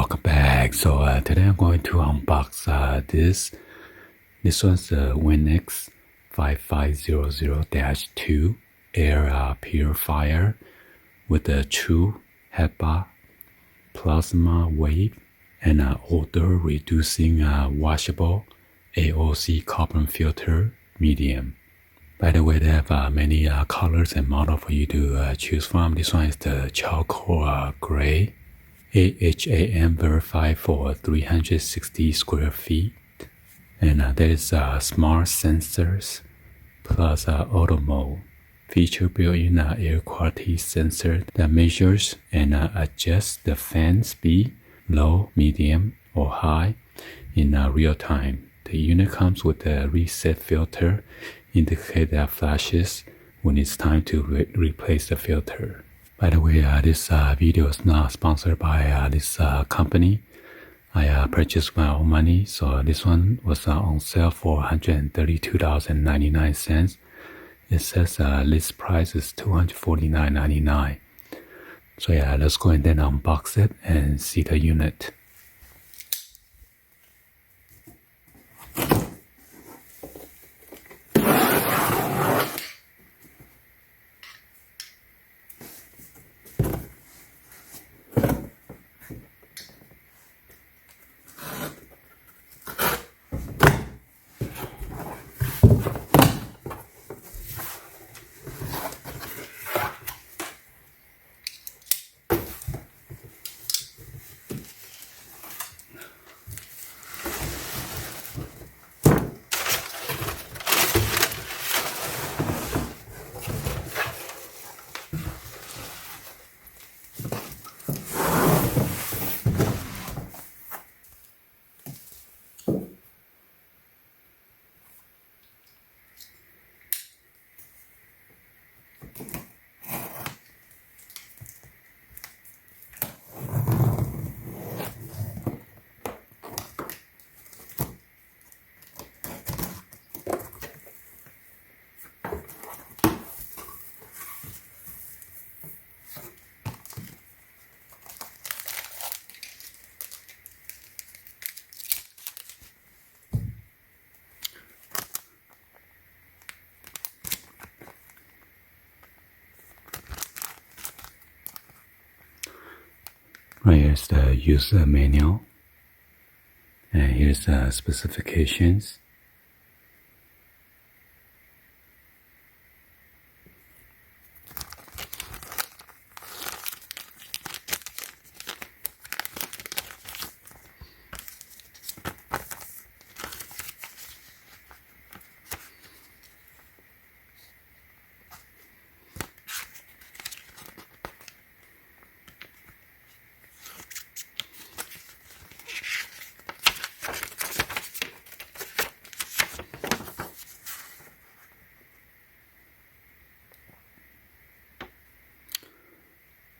welcome back. So today I'm going to unbox this. This one's the WINIX 5500-2 air purifier with a true HEPA plasma wave and odor reducing washable AOC carbon filter medium. By the way, they have many colors and models for you to choose from. This one is the charcoal gray. AHAM verified for 360 square feet. And there is smart sensors plus auto mode. Feature built-in air quality sensor that measures and adjusts the fan speed, low, medium, or high in real time. The unit comes with a reset filter, indicate that flashes when it's time to replace the filter. By the way, this video is not sponsored by this company. I purchased my own money, so this one was on sale for $132.99. It says list price is $249.99. So yeah, let's go ahead and unbox it and see the unit. Right, here's the user manual, and here's the specifications.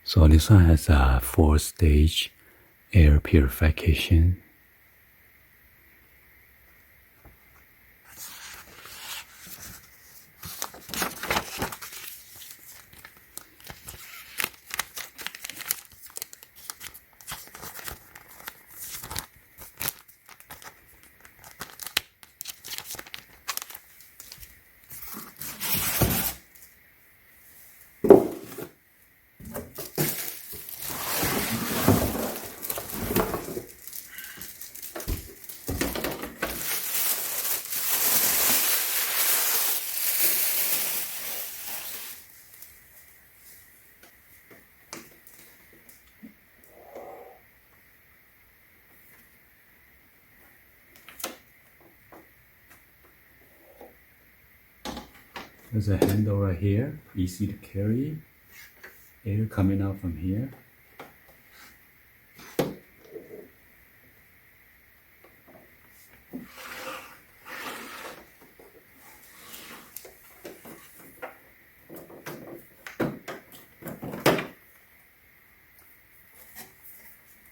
So this one has a 4-stage air purification. There's a handle right here, easy to carry, air coming out from here.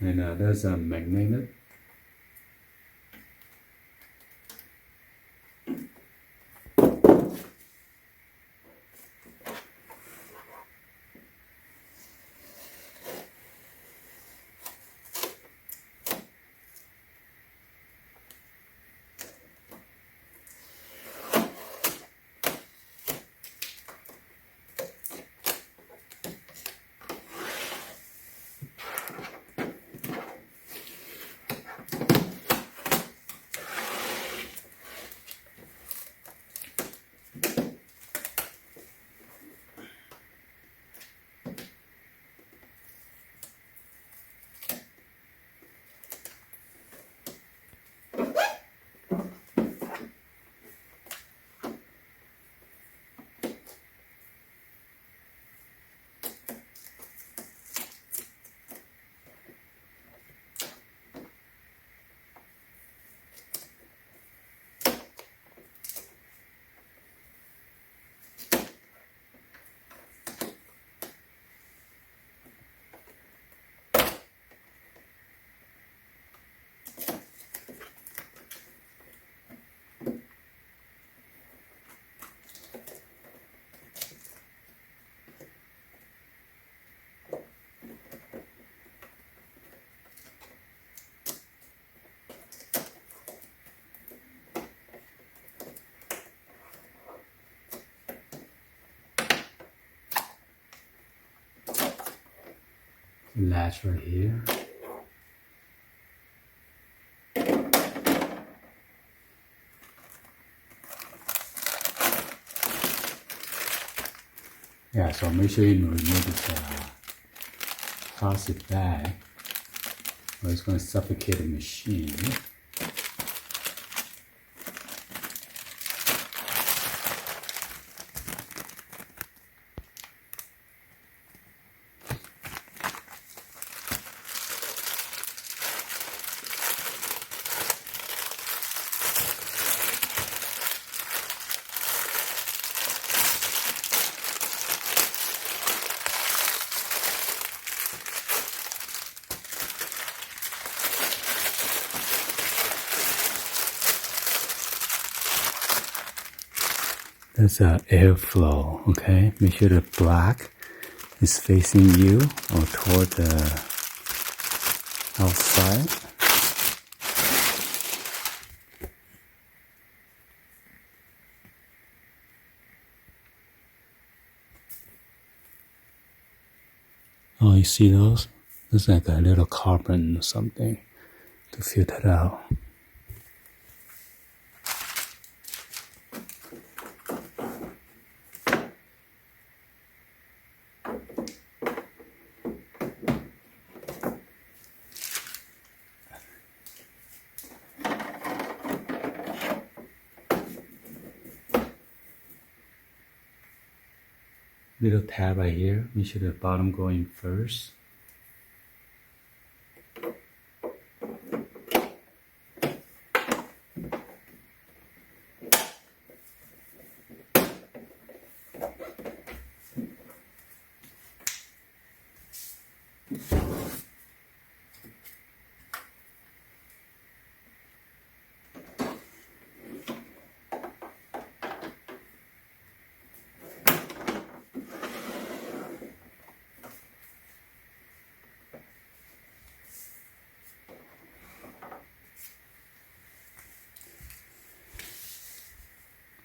And there's a magnet. latch right here. Yeah, so make sure you remove this plastic bag, or it's going to suffocate the machine. There's airflow, okay? Make sure the black is facing you or toward the outside. Oh, you see those? There's like a little carbon or something to filter it out. Little tab right here, make sure the bottom go in first.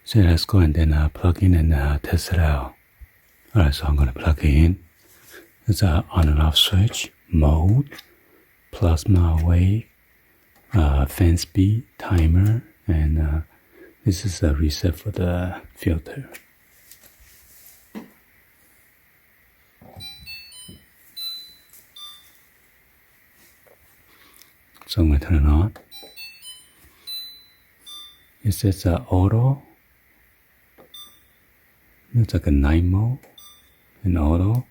So let's go and then plug in and test it out. Alright, so I'm going to plug in. It's an on and off switch, mode, plasma wave, fan speed, timer, and this is a reset for the filter. So I'm going to turn it on. It says auto. It's like a night mode in auto.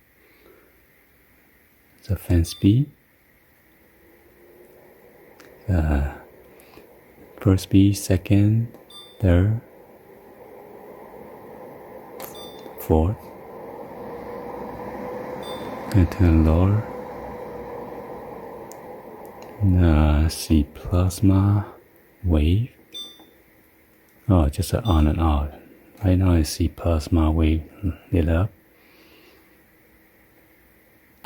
It's a fan speed. First speed, second, third, fourth. And turn lower. See plasma wave. Oh, just an on and off. Right now I see plasma wave lit up.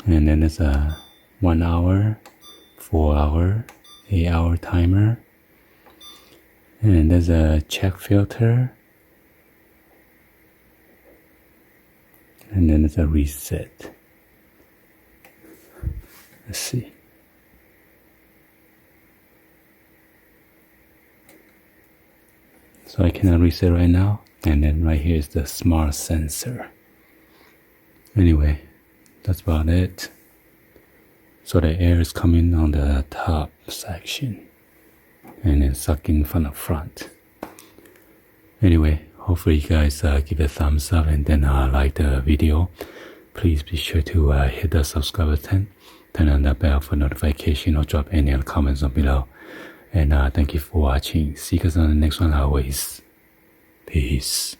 And then there's a 1 hour, 4 hour, 8 hour timer. And there's a check filter. And then there's a reset. Let's see. So I cannot reset right now. And then right here is the smart sensor. Anyway, that's about it. So the air is coming on the top section and then sucking from the front. Anyway, hopefully you guys give it a thumbs up and then like the video. Please be sure to hit the subscribe button, turn on the bell for notification, or drop any other comments on below. And thank you for watching. See you guys on the next one always. Peace.